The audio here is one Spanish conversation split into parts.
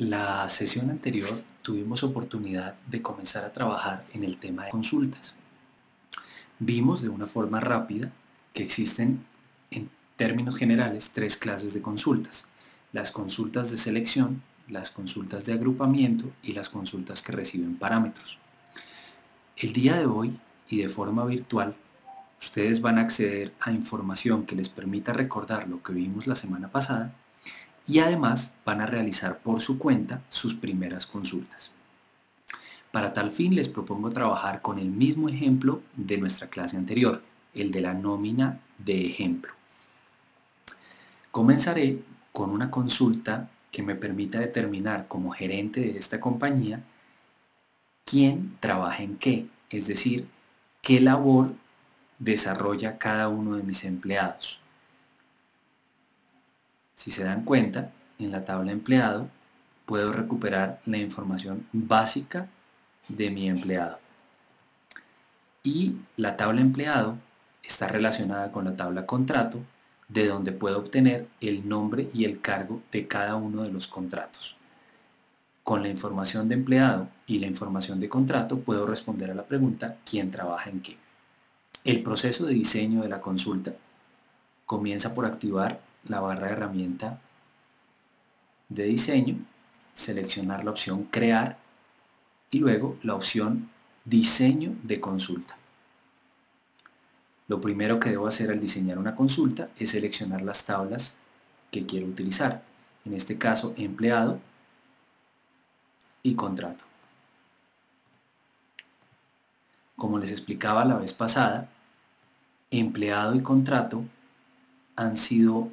La sesión anterior tuvimos oportunidad de comenzar a trabajar en el tema de consultas. Vimos de una forma rápida que existen en términos generales tres clases de consultas: las consultas de selección, las consultas de agrupamiento y las consultas que reciben parámetros. El día de hoy y de forma virtual, ustedes van a acceder a información que les permita recordar lo que vimos la semana pasada y además van a realizar por su cuenta sus primeras consultas. Para tal fin les propongo trabajar con el mismo ejemplo de nuestra clase anterior, el de la nómina de ejemplo. Comenzaré con una consulta que me permita determinar como gerente de esta compañía quién trabaja en qué, es decir, qué labor desarrolla cada uno de mis empleados. Si se dan cuenta, en la tabla empleado puedo recuperar la información básica de mi empleado. Y la tabla empleado está relacionada con la tabla contrato, de donde puedo obtener el nombre y el cargo de cada uno de los contratos. Con la información de empleado y la información de contrato puedo responder a la pregunta ¿quién trabaja en qué? El proceso de diseño de la consulta comienza por activar la barra de herramienta de diseño, seleccionar la opción crear y luego la opción diseño de consulta. Lo primero que debo hacer al diseñar una consulta es seleccionar las tablas que quiero utilizar, en este caso empleado y contrato. Como les explicaba la vez pasada, empleado y contrato han sido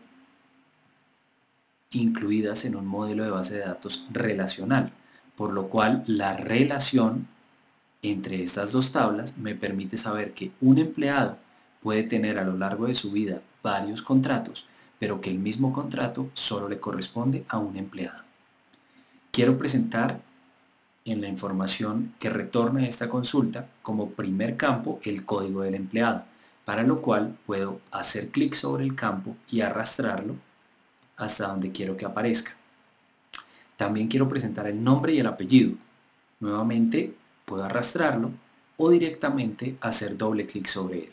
incluidas en un modelo de base de datos relacional, por lo cual la relación entre estas dos tablas me permite saber que un empleado puede tener a lo largo de su vida varios contratos, pero que el mismo contrato solo le corresponde a un empleado. Quiero presentar en la información que retorne esta consulta como primer campo el código del empleado, para lo cual puedo hacer clic sobre el campo y arrastrarlo hasta donde quiero que aparezca. También quiero presentar el nombre y el apellido. Nuevamente puedo arrastrarlo o directamente hacer doble clic sobre él.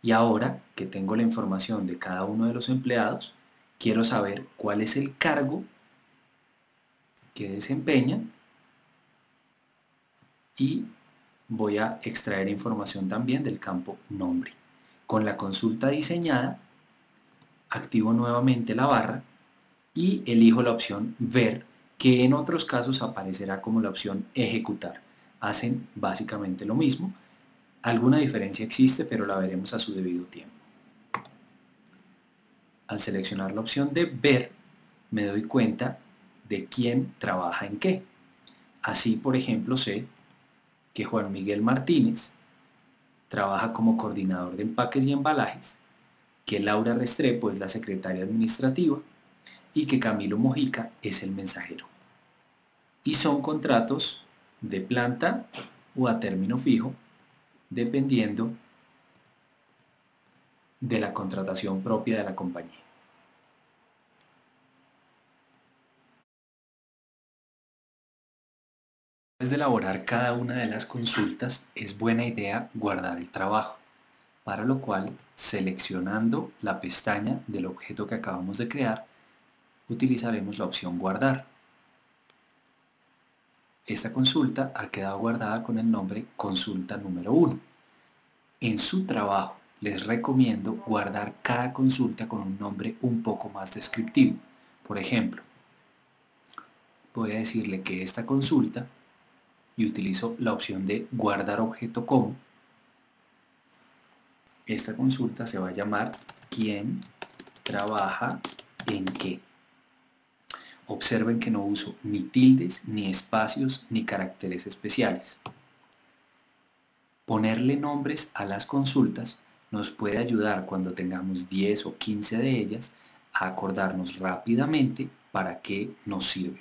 Y ahora que tengo la información de cada uno de los empleados, quiero saber cuál es el cargo que desempeñan y voy a extraer información también del campo nombre. Con la consulta diseñada, activo nuevamente la barra y elijo la opción ver, que en otros casos aparecerá como la opción ejecutar. Hacen básicamente lo mismo. Alguna diferencia existe, pero la veremos a su debido tiempo. Al seleccionar la opción de ver, me doy cuenta de quién trabaja en qué. Así, por ejemplo, sé que Juan Miguel Martínez trabaja como coordinador de empaques y embalajes, que Laura Restrepo es la secretaria administrativa y que Camilo Mojica es el mensajero. Y son contratos de planta o a término fijo, dependiendo de la contratación propia de la compañía. Después de elaborar cada una de las consultas, es buena idea guardar el trabajo, para lo cual, seleccionando la pestaña del objeto que acabamos de crear, utilizaremos la opción guardar. Esta consulta ha quedado guardada con el nombre consulta número 1. En su trabajo les recomiendo guardar cada consulta con un nombre un poco más descriptivo. Por ejemplo, voy a decirle que esta consulta, y utilizo la opción de guardar objeto como, esta consulta se va a llamar ¿quién trabaja en qué? Observen que no uso ni tildes, ni espacios, ni caracteres especiales. Ponerle nombres a las consultas nos puede ayudar cuando tengamos 10 o 15 de ellas a acordarnos rápidamente para qué nos sirve.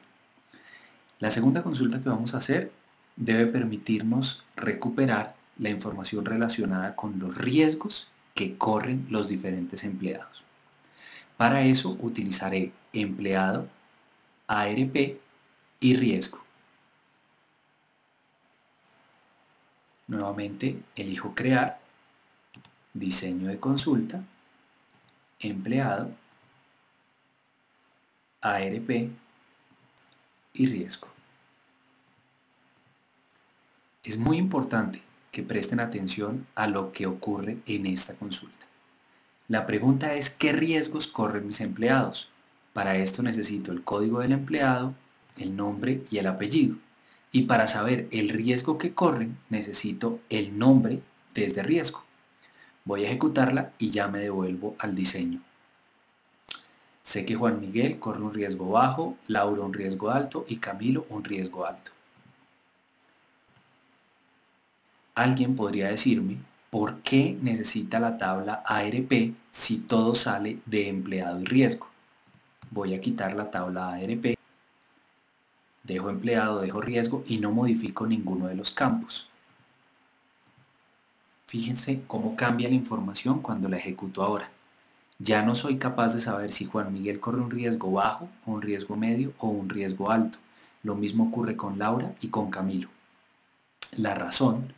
La segunda consulta que vamos a hacer debe permitirnos recuperar la información relacionada con los riesgos que corren los diferentes empleados. Para eso utilizaré empleado ARP y riesgo. Nuevamente elijo crear, diseño de consulta, empleado, ARP y riesgo. Es muy importante que presten atención a lo que ocurre en esta consulta. La pregunta es: ¿qué riesgos corren mis empleados? Para esto necesito el código del empleado, el nombre y el apellido. Y para saber el riesgo que corren, necesito el nombre desde riesgo. Voy a ejecutarla y ya me devuelvo al diseño. Sé que Juan Miguel corre un riesgo bajo, Laura un riesgo alto y Camilo un riesgo alto. Alguien podría decirme: ¿por qué necesita la tabla ARP si todo sale de empleado y riesgo? Voy a quitar la tabla ARP, dejo empleado, dejo riesgo y no modifico ninguno de los campos. Fíjense cómo cambia la información cuando la ejecuto ahora. Ya no soy capaz de saber si Juan Miguel corre un riesgo bajo, un riesgo medio o un riesgo alto. Lo mismo ocurre con Laura y con Camilo. La razón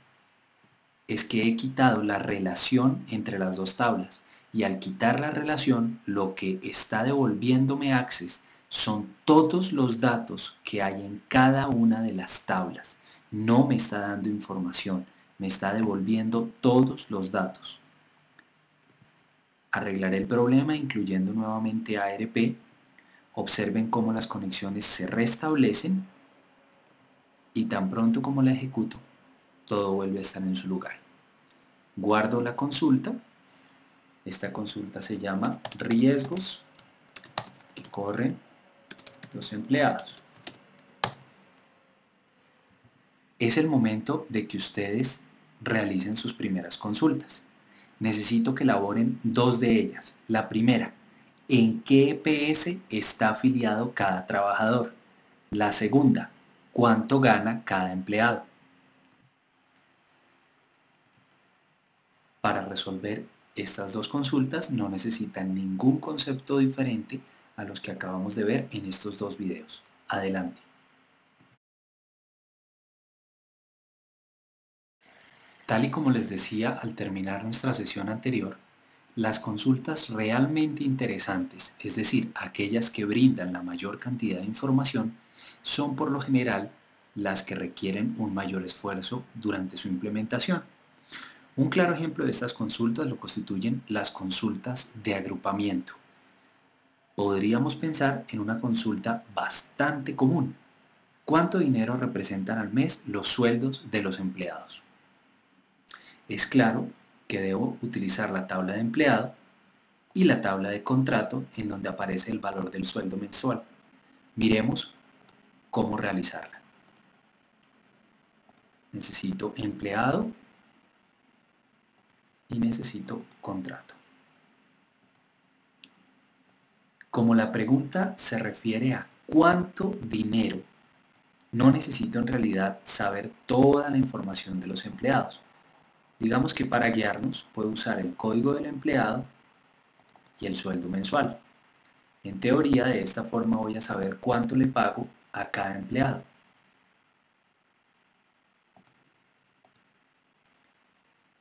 es que he quitado la relación entre las dos tablas, y al quitar la relación lo que está devolviéndome Access son todos los datos que hay en cada una de las tablas. No me está dando información, me está devolviendo todos los datos. Arreglaré el problema incluyendo nuevamente ARP. Observen cómo las conexiones se restablecen y tan pronto como la ejecuto, todo vuelve a estar en su lugar. Guardo la consulta. Esta consulta se llama riesgos que corren los empleados. Es el momento de que ustedes realicen sus primeras consultas. Necesito que elaboren dos de ellas. La primera: ¿en qué EPS está afiliado cada trabajador? La segunda: ¿cuánto gana cada empleado? Para resolver estas dos consultas no necesitan ningún concepto diferente a los que acabamos de ver en estos dos videos. Adelante. Tal y como les decía al terminar nuestra sesión anterior, las consultas realmente interesantes, es decir, aquellas que brindan la mayor cantidad de información, son por lo general las que requieren un mayor esfuerzo durante su implementación. Un claro ejemplo de estas consultas lo constituyen las consultas de agrupamiento. Podríamos pensar en una consulta bastante común: ¿cuánto dinero representan al mes los sueldos de los empleados? Es claro que debo utilizar la tabla de empleado y la tabla de contrato en donde aparece el valor del sueldo mensual. Miremos cómo realizarla. Necesito empleado y necesito contrato. Como la pregunta se refiere a cuánto dinero, no necesito en realidad saber toda la información de los empleados. Digamos que para guiarnos puedo usar el código del empleado y el sueldo mensual. En teoría, de esta forma voy a saber cuánto le pago a cada empleado.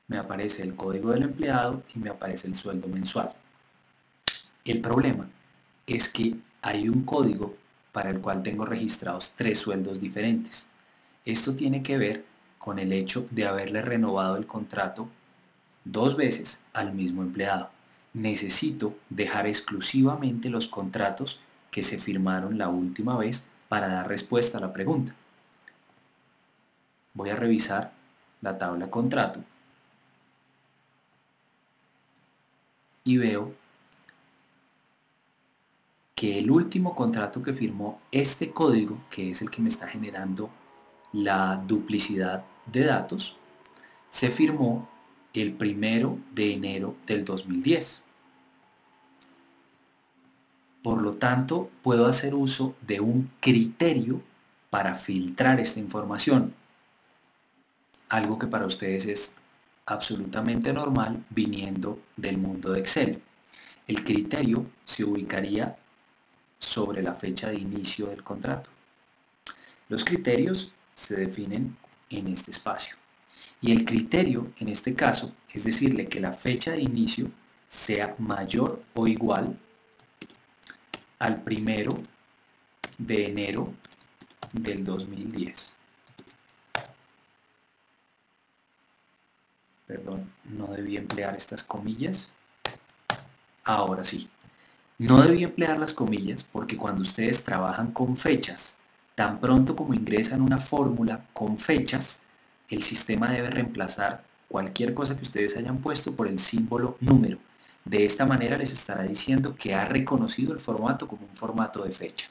Me aparece el código del empleado y me aparece el sueldo mensual. El problema es que hay un código para el cual tengo registrados tres sueldos diferentes. Esto tiene que ver con el hecho de haberle renovado el contrato dos veces al mismo empleado. Necesito dejar exclusivamente los contratos que se firmaron la última vez para dar respuesta a la pregunta. Voy a revisar la tabla contrato y veo que el último contrato que firmó este código, que es el que me está generando la duplicidad de datos, se firmó el 1 de enero del 2010. Por lo tanto, puedo hacer uso de un criterio para filtrar esta información, algo que para ustedes es absolutamente normal viniendo del mundo de Excel. El criterio se ubicaría sobre la fecha de inicio del contrato. Los criterios se definen en este espacio. Y el criterio, en este caso, es decirle que la fecha de inicio sea mayor o igual al 1 de enero del 2010. Perdón, no debí emplear estas comillas. Ahora sí. No debí emplear las comillas porque cuando ustedes trabajan con fechas, tan pronto como ingresan una fórmula con fechas, el sistema debe reemplazar cualquier cosa que ustedes hayan puesto por el símbolo número. De esta manera les estará diciendo que ha reconocido el formato como un formato de fecha.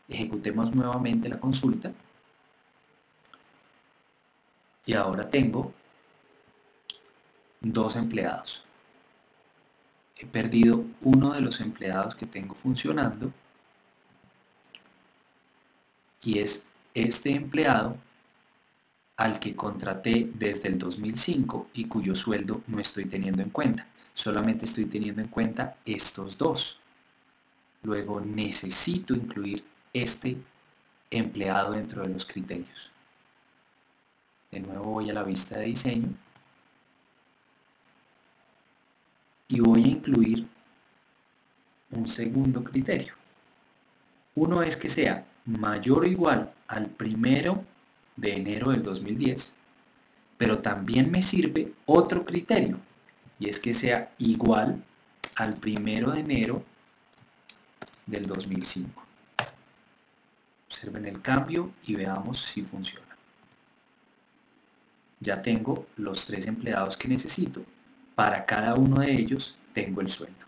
Ejecutemos nuevamente la consulta. Y ahora tengo dos empleados. He perdido uno de los empleados que tengo funcionando y es este empleado al que contraté desde el 2005 y cuyo sueldo no estoy teniendo en cuenta. Solamente estoy teniendo en cuenta estos dos. Luego necesito incluir este empleado dentro de los criterios. De nuevo voy a la vista de diseño y voy a incluir un segundo criterio. Uno es que sea mayor o igual al 1 de enero del 2010, pero también me sirve otro criterio, y es que sea igual al 1 de enero del 2005. Observen el cambio y veamos si funciona. Ya tengo los tres empleados que necesito. Para cada uno de ellos tengo el sueldo.